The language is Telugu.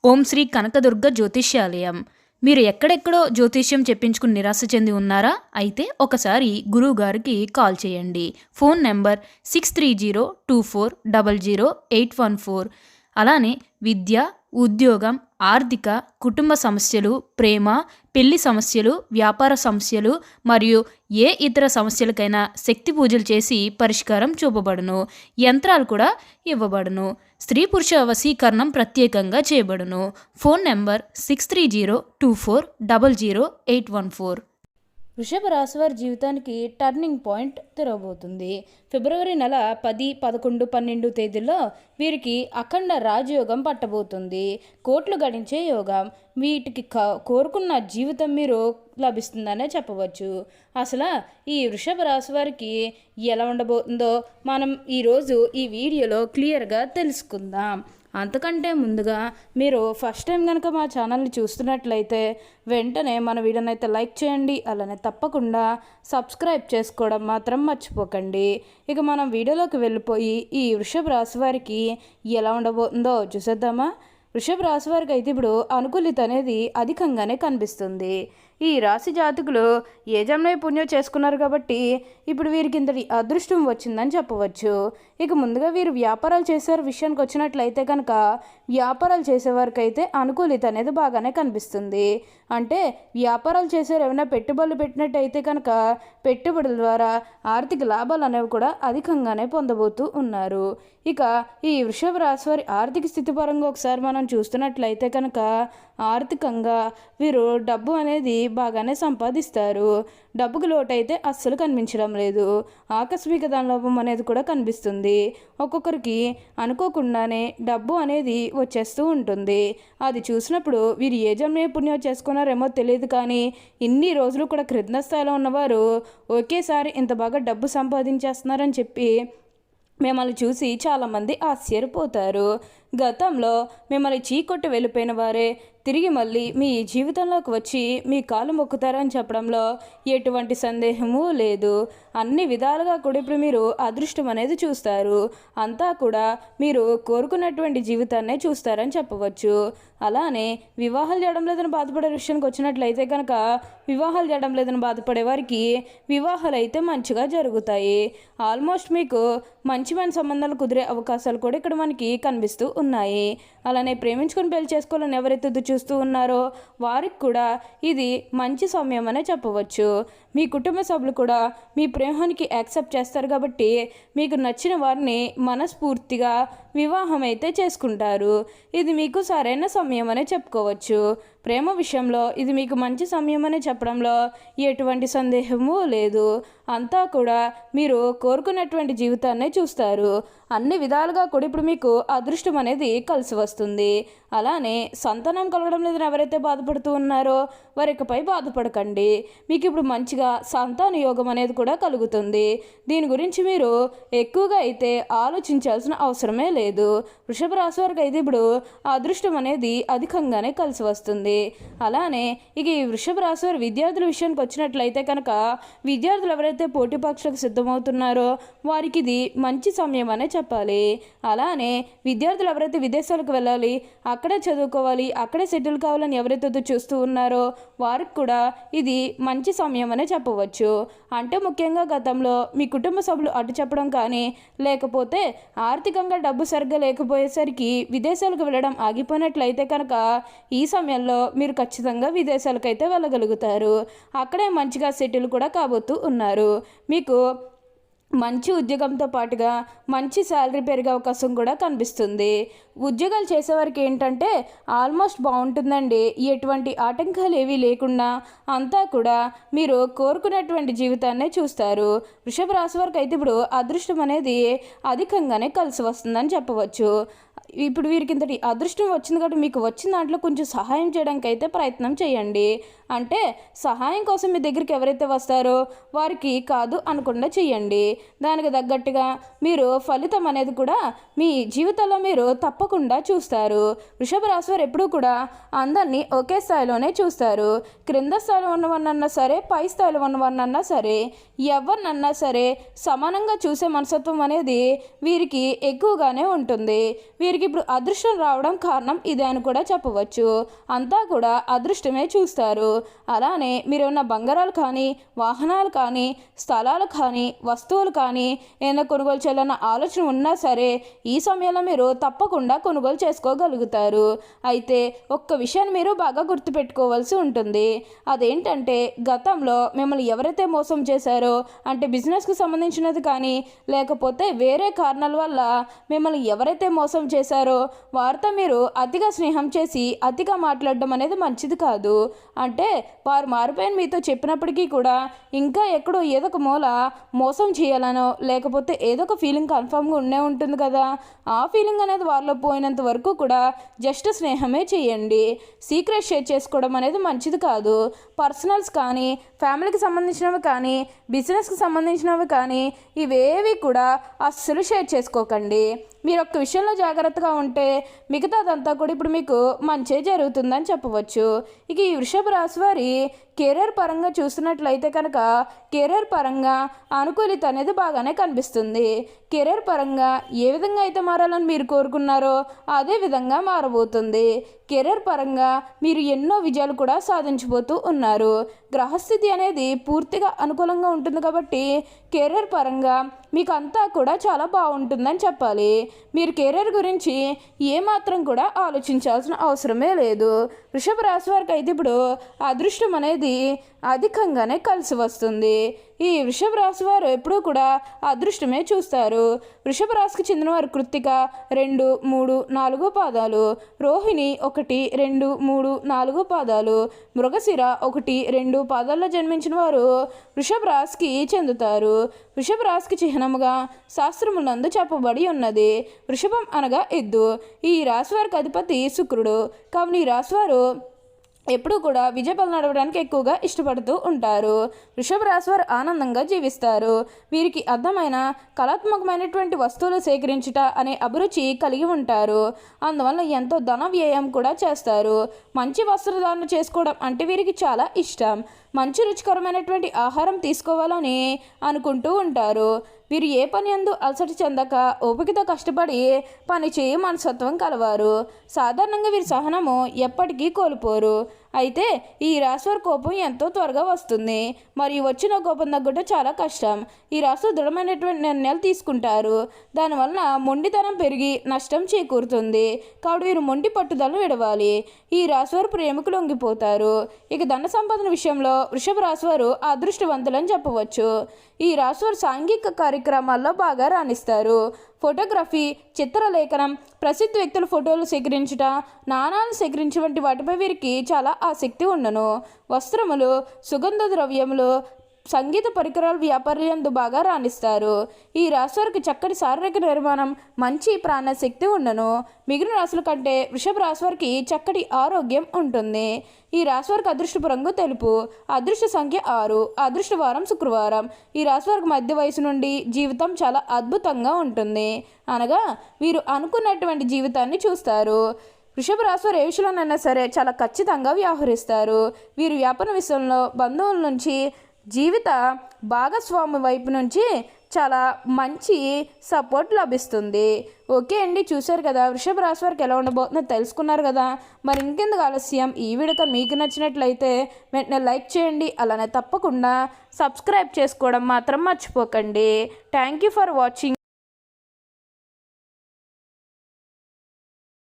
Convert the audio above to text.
ఓం శ్రీ కనకదుర్గ జ్యోతిష్యాలయం. మీరు ఎక్కడెక్కడో జ్యోతిష్యం చెప్పించుకుని నిరాశ చెంది ఉన్నారా? అయితే ఒకసారి గురువుగారికి కాల్ చేయండి. Phone number 6302400814. అలానే విద్య, ఉద్యోగం, ఆర్థిక, కుటుంబ సమస్యలు, ప్రేమ, పెళ్లి సమస్యలు, వ్యాపార సమస్యలు మరియు ఏ ఇతర సమస్యలకైనా శక్తి పూజలు చేసి పరిష్కారం చూపబడును. యంత్రాలు కూడా ఇవ్వబడును. స్త్రీ పురుష వశీకరణం ప్రత్యేకంగా చేయబడును. Phone number 6302400814. వృషభ రాశి వారి జీవితానికి టర్నింగ్ పాయింట్ తెరవబోతుంది. ఫిబ్రవరి నెల 10, 11, 12 తేదీల్లో వీరికి అఖండ రాజయోగం పట్టబోతుంది. కోట్లు గడించే యోగం. వీటికి కోరుకున్న జీవితం మీరు లభిస్తుందనే చెప్పవచ్చు. అసలు ఈ వృషభ రాశి వారికి ఎలా ఉండబోతుందో మనం ఈరోజు ఈ వీడియోలో క్లియర్గా తెలుసుకుందాం. అంతకంటే ముందుగా మీరు ఫస్ట్ టైం కనుక మా ఛానల్ని చూస్తున్నట్లయితే వెంటనే మన వీడియోని అయితే లైక్ చేయండి. అలానే తప్పకుండా సబ్స్క్రైబ్ చేసుకోవడం మాత్రం మర్చిపోకండి. ఇక మనం వీడియోలోకి వెళ్ళిపోయి ఈ వృషభ రాశి వారికి ఎలా ఉండబోతుందో చూసేద్దామా. వృషభ రాశి వారికి అయితే ఇప్పుడు అనుకూలిత అనేది అధికంగానే కనిపిస్తుంది. ఈ రాశి జాతకులు ఏ జన్మ పుణ్యం చేసుకున్నారు కాబట్టి ఇప్పుడు వీరికి ఇంతటి అదృష్టం వచ్చిందని చెప్పవచ్చు. ఇక ముందుగా వీరు వ్యాపారాలు చేసే విషయానికి వచ్చినట్లయితే కనుక వ్యాపారాలు చేసేవారికి అయితే అనుకూలిత అనేది బాగానే కనిపిస్తుంది. అంటే వ్యాపారాలు చేసేవారు ఏమైనా పెట్టుబడులు పెట్టినట్టయితే కనుక పెట్టుబడుల ద్వారా ఆర్థిక లాభాలు అనేవి కూడా అధికంగానే పొందబోతూ ఉన్నారు. ఇక ఈ వృషభ రాశి వారి ఆర్థిక స్థితి పరంగా ఒకసారి మనం చూస్తున్నట్లయితే కనుక ఆర్థికంగా వీరు డబ్బు అనేది బాగానే సంపాదిస్తారు. డబ్బుకు లోటు అయితే అస్సలు కనిపించడం లేదు. ఆకస్మిక ధనలాభం అనేది కూడా కనిపిస్తుంది. ఒక్కొక్కరికి అనుకోకుండానే డబ్బు అనేది వచ్చేస్తూ ఉంటుంది. అది చూసినప్పుడు వీరు ఏ జన్మ పుణ్యం చేసుకున్నారేమో తెలియదు, కానీ ఇన్ని రోజులు కూడా క్రింద స్థాయిలో ఉన్నవారు ఒకేసారి ఇంత బాగా డబ్బు సంపాదించేస్తున్నారని చెప్పి మిమ్మల్ని చూసి చాలామంది ఆశ్చర్యపోతారు. గతంలో మిమ్మల్ని చీకొట్టి వెళ్ళిపోయిన వారే తిరిగి మళ్ళీ మీ జీవితంలోకి వచ్చి మీ కాలు మొక్కుతారని చెప్పడంలో ఎటువంటి సందేహము లేదు. అన్ని విధాలుగా కూడా ఇప్పుడు మీరు అదృష్టం అనేది చూస్తారు. అంతా కూడా మీరు కోరుకున్నటువంటి జీవితాన్నే చూస్తారని చెప్పవచ్చు. అలానే వివాహాలు చేయడం లేదని బాధపడే విషయానికి వచ్చినట్లయితే కనుక వివాహాలు చేయడం లేదని బాధపడే వారికి వివాహాలు అయితే మంచిగా జరుగుతాయి. ఆల్మోస్ట్ మీకు మంచి సంబంధాలు కుదిరే అవకాశాలు కూడా ఇక్కడ మనకి కనిపిస్తూ ఉన్నాయి. అలానే ప్రేమించుకొని పెళ్లి చేసుకోవాలని ఎవరైతే చూస్తూ ఉన్నారో వారికి కూడా ఇది మంచి సమయం అనే చెప్పవచ్చు. మీ కుటుంబ సభ్యులు కూడా మీ ప్రేమానికి యాక్సెప్ట్ చేస్తారు కాబట్టి మీకు నచ్చిన వారిని మనస్ఫూర్తిగా వివాహం అయితే చేసుకుంటారు. ఇది మీకు సరైన సమయం అనే చెప్పుకోవచ్చు. ప్రేమ విషయంలో ఇది మీకు మంచి సమయం అనే చెప్పడంలో ఎటువంటి సందేహము లేదు. అంతా కూడా మీరు కోరుకున్నటువంటి జీవితాన్నే చూస్తారు. అన్ని విధాలుగా కూడా ఇప్పుడు మీకు అదృష్టం అనేది కలిసి వస్తుంది. అలానే సంతానం కలగడం లేదని ఎవరైతే బాధపడుతూ ఉన్నారో వారికపై బాధపడకండి. మీకు ఇప్పుడు మంచిగా సంతాన యోగం అనేది కూడా కలుగుతుంది. దీని గురించి మీరు ఎక్కువగా అయితే ఆలోచించాల్సిన అవసరమే లేదు. వృషభ రాశి వారికి అయితే ఇప్పుడు అదృష్టం అనేది అధికంగానే కలిసి వస్తుంది. అలానే ఇక ఈ వృషభ రాశి వారి విద్యార్థుల విషయానికి వచ్చినట్లయితే కనుక విద్యార్థులు ఎవరైతే పోటీ పరీక్షలకు సిద్ధమవుతున్నారో వారికి ఇది మంచి సమయం అనే చెప్పాలి. అలానే విద్యార్థులు ఎవరైతే విదేశాలకు వెళ్ళాలి, అక్కడే చదువుకోవాలి, అక్కడే సెటిల్ కావాలని ఎవరైతే చూస్తూ ఉన్నారో వారికి కూడా ఇది మంచి సమయం అనే చెప్పవచ్చు. అంటే ముఖ్యంగా గతంలో మీ కుటుంబ సభ్యులు అడ్డు చెప్పడం కానీ లేకపోతే ఆర్థికంగా డబ్బు సరిగ్గా లేకపోయేసరికి విదేశాలకు వెళ్ళడం ఆగిపోయినట్లయితే కనుక ఈ సమయంలో మీరు ఖచ్చితంగా విదేశాలకైతే వెళ్ళగలుగుతారు. అక్కడే మంచిగా సెటిల్ కూడా కాబోతూ ఉన్నారు. మీకు మంచి ఉద్యోగంతో పాటుగా మంచి శాలరీ పెరిగే అవకాశం కూడా కనిపిస్తుంది. ఉద్యోగాలు చేసేవారికి ఏంటంటే ఆల్మోస్ట్ బాగుంటుందండి. ఎటువంటి ఆటంకాలు ఏవీ లేకుండా అంతా కూడా మీరు కోరుకున్నటువంటి జీవితాన్నే చూస్తారు. వృషభ రాశి వారికి అయితే ఇప్పుడు అదృష్టం అనేది అధికంగానే కలిసి వస్తుందని చెప్పవచ్చు. ఇప్పుడు వీరికి ఇంతటి అదృష్టం వచ్చింది కాబట్టి మీకు వచ్చిన దాంట్లో కొంచెం సహాయం చేయడానికి అయితే ప్రయత్నం చేయండి. అంటే సహాయం కోసం మీ దగ్గరికి ఎవరైతే వస్తారో వారికి కాదు అనకుండా చేయండి. దానికి తగ్గట్టుగా మీరు ఫలితం అనేది కూడా మీ జీవితంలో మీరు తప్పకుండా చూస్తారు. వృషభ రాశి వారు ఎప్పుడూ కూడా అందరినీ ఒకే స్థాయిలోనే చూస్తారు. క్రింద స్థాయిలో ఉన్నవారినన్నా సరే, పై స్థాయిలో ఉన్నవారినన్నా సరే, ఎవరినన్నా సరే సమానంగా చూసే మనస్తత్వం అనేది వీరికి ఎక్కువగానే ఉంటుంది. వీరికి వీరికి ఇప్పుడు అదృష్టం రావడం కారణం ఇదే అని కూడా చెప్పవచ్చు. అంతా కూడా అదృష్టమే చూస్తారు. అలానే మీరు ఉన్న బంగారాలు కానీ, వాహనాలు కానీ, స్థలాలు కానీ, వస్తువులు కానీ ఏదైనా కొనుగోలు చేయాలన్న ఆలోచన ఉన్నా సరే ఈ సమయంలో మీరు తప్పకుండా కొనుగోలు చేసుకోగలుగుతారు. అయితే ఒక్క విషయాన్ని మీరు బాగా గుర్తుపెట్టుకోవాల్సి ఉంటుంది. అదేంటంటే గతంలో మిమ్మల్ని ఎవరైతే మోసం చేశారో, అంటే బిజినెస్కి సంబంధించినది కానీ లేకపోతే వేరే కారణాల వల్ల మిమ్మల్ని ఎవరైతే మోసం చేశారో వారితో మీరు అతిగా స్నేహం చేసి అతిగా మాట్లాడడం అనేది మంచిది కాదు. అంటే వారు మారిపోయిన మీతో చెప్పినప్పటికీ కూడా ఇంకా ఎక్కడో ఏదో ఒక మూల మోసం చేయాలనో లేకపోతే ఏదో ఒక ఫీలింగ్ కన్ఫామ్గా ఉండే ఉంటుంది కదా, ఆ ఫీలింగ్ అనేది వారిలో పోయినంత వరకు కూడా జస్ట్ స్నేహమే చేయండి. సీక్రెట్ షేర్ చేసుకోవడం అనేది మంచిది కాదు. పర్సనల్స్ కానీ, ఫ్యామిలీకి సంబంధించినవి కానీ, బిజినెస్కి సంబంధించినవి కానీ ఇవేవి కూడా అస్సలు షేర్ చేసుకోకండి. మీరు ఒక్క విషయంలో జాగ్రత్తగా ఉంటే మిగతాదంతా కూడా ఇప్పుడు మీకు మంచే జరుగుతుందని చెప్పవచ్చు. ఇక ఈ వృషభ రాశి వారి కెరీర్ పరంగా చూస్తున్నట్లయితే కనుక కెరీర్ పరంగా అనుకూలిత అనేది బాగానే కనిపిస్తుంది. కెరీర్ పరంగా ఏ విధంగా అయితే మారాలని మీరు కోరుకున్నారో అదే విధంగా మారబోతుంది. కెరీర్ పరంగా మీరు ఎన్నో విజయాలు కూడా సాధించబోతూ ఉన్నారు. గ్రహస్థితి అనేది పూర్తిగా అనుకూలంగా ఉంటుంది కాబట్టి కెరీర్ పరంగా మీకు అంతా కూడా చాలా బాగుంటుందని చెప్పాలి. మీరు కెరీర్ గురించి ఏమాత్రం కూడా ఆలోచించాల్సిన అవసరమే లేదు. వృషభ రాశి వారికి అయితే ఇప్పుడు అదృష్టం అనేది అధికంగానే కలిసి వస్తుంది. ఈ వృషభ రాశి వారు ఎప్పుడూ కూడా అదృష్టమే చూస్తారు. వృషభ రాశికి చెందిన వారు కృత్తిక 2, 3, 4 పాదాలు, రోహిణి 1, 2, 3, 4 పాదాలు, మృగశిర 1, 2 పాదాల్లో జన్మించిన వారు వృషభ రాశికి చెందుతారు. వృషభ రాశికి చిహ్నముగా శాస్త్రములందు చెప్పబడి ఉన్నది. వృషభం అనగా ఎద్దు. ఈ రాశి వారికి అధిపతి శుక్రుడు. కావున ఈ రాశివారు ఎప్పుడూ కూడా విజయపలు నడవడానికి ఎక్కువగా ఇష్టపడుతూ ఉంటారు. వృషభ రాశి వారు ఆనందంగా జీవిస్తారు. వీరికి అర్థమైన కళాత్మకమైనటువంటి వస్తువులు సేకరించుట అనే అభిరుచి కలిగి ఉంటారు. అందువల్ల ఎంతో ధన వ్యయం కూడా చేస్తారు. మంచి వస్త్రధారణ చేసుకోవడం అంటే వీరికి చాలా ఇష్టం. మంచి రుచికరమైనటువంటి ఆహారం తీసుకోవాలని అనుకుంటూ ఉంటారు. వీరు ఏ పని యందు అలసట చెందక ఓపికతో కష్టపడి పని చేయ మనస్తత్వం కలవారు. సాధారణంగా వీరి సహనము ఎప్పటికీ కోల్పోరు. అయితే ఈ రాశివారి కోపం ఎంతో త్వరగా వస్తుంది. మరియు వచ్చిన కోపం తగ్గట్టు చాలా కష్టం. ఈ రాశి దృఢమైనటువంటి నిర్ణయాలు తీసుకుంటారు. దానివల్ల మొండితనం పెరిగి నష్టం చేకూరుతుంది. కాబట్టి వీరు మొండి పట్టుదలను విడవాలి. ఈ రాశివారు ప్రేమకు లొంగిపోతారు. ఇక ధన సంపాదన విషయంలో వృషభ రాశివారు అదృష్టవంతులని చెప్పవచ్చు. ఈ రాశివారు సాంఘిక కార్యక్రమాల్లో బాగా రాణిస్తారు. ఫోటోగ్రఫీ, చిత్రలేఖనం, ప్రసిద్ధ వ్యక్తుల ఫోటోలు సేకరించుట, నాణాలు సేకరించే వంటి వాటిపై వీరికి చాలా ఆసక్తి ఉండను. వస్త్రములు, సుగంధ ద్రవ్యములు, సంగీత పరికరాల వ్యాపారులందు బాగా రాణిస్తారు. ఈ రాశివారికి చక్కటి శారీరక నిర్మాణం, మంచి ప్రాణశక్తి ఉండను. మిగిలిన రాశుల కంటే వృషభ రాశివారికి చక్కటి ఆరోగ్యం ఉంటుంది. ఈ రాశివారికి అదృష్టపు రంగు తెలుపు. అదృష్ట సంఖ్య 6. అదృష్ట వారం శుక్రవారం. ఈ రాశివారికి మధ్య వయసు నుండి జీవితం చాలా అద్భుతంగా ఉంటుంది. అనగా వీరు అనుకున్నటువంటి జీవితాన్ని చూస్తారు. వృషభ రాశివారు ఏ విషయంలోనైనా సరే చాలా ఖచ్చితంగా వ్యవహరిస్తారు. వీరు వ్యాపార విషయంలో బంధువుల నుంచి, జీవిత భాగస్వామి వైపు నుంచి చాలా మంచి సపోర్ట్ లభిస్తుంది. ఓకే అండి, చూశారు కదా వృషభ రాశి వారికి ఎలా ఉండబోతుందో తెలుసుకున్నారు కదా. మరి ఇంకెందుకు ఆలస్యం, ఈ వీడియో మీకు నచ్చినట్లయితే వెంటనే లైక్ చేయండి. అలానే తప్పకుండా సబ్స్క్రైబ్ చేసుకోవడం మాత్రం మర్చిపోకండి. Thank you for watching.